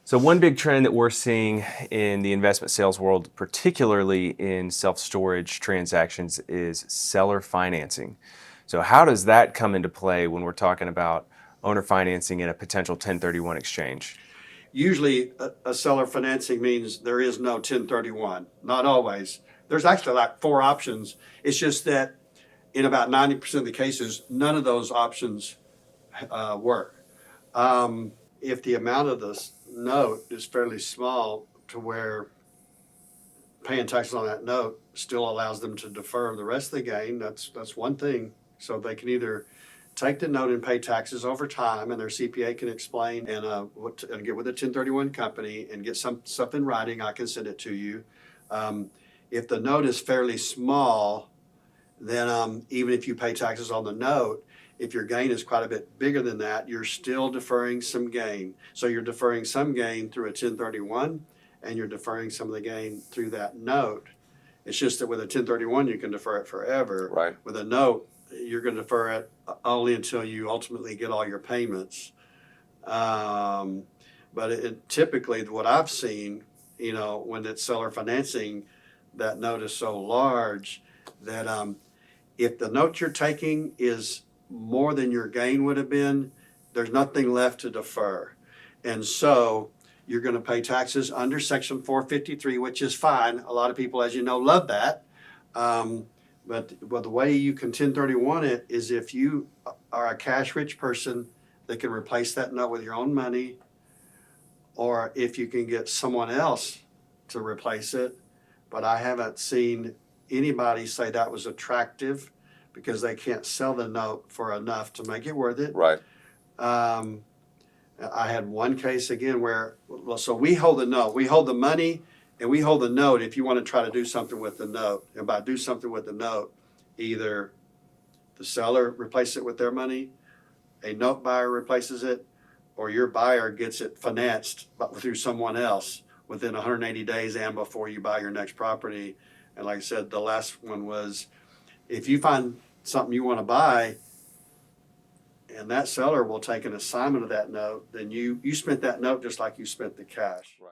So one big trend that we're seeing in the investment sales world, particularly in self-storage transactions, is seller financing. So how does that come into play when we're talking about owner financing in a potential 1031 exchange? Usually, a seller financing means there is no 1031. Not always. There's actually like four options. It's just that in about 90% of the cases, none of those options work. If the amount of the note is fairly small to where paying taxes on that note still allows them to defer the rest of the gain, that's one thing. So they can either take the note and pay taxes over time, and their CPA can explain and get with a 1031 company and get some stuff in writing. I can send it to you. If the note is fairly small, then even if you pay taxes on the note, if your gain is quite a bit bigger than that, you're still deferring some gain. So you're deferring some gain through a 1031, and you're deferring some of the gain through that note. It's just that with a 1031, you can defer it forever. Right. With a note, you're going to defer it only until you ultimately get all your payments. But typically, what I've seen, when it's seller financing, that note is so large that if the note you're taking is more than your gain would have been, there's nothing left to defer. And so you're going to pay taxes under Section 453, which is fine. A lot of people, as you know, love that. But the way you can 1031 it is if you are a cash-rich person that can replace that note with your own money, or if you can get someone else to replace it. But I haven't seen anybody say that was attractive because they can't sell the note for enough to make it worth it. Right. I had one case again where, so we hold the note, we hold the money, and we hold the note if you want to try to do something with the note. And by do something with the note, either the seller replaces it with their money, a note buyer replaces it, or your buyer gets it financed but through someone else within 180 days and before you buy your next property. And like I said, the last one was, if you find something you want to buy and that seller will take an assignment of that note, then you spent that note just like you spent the cash. Right.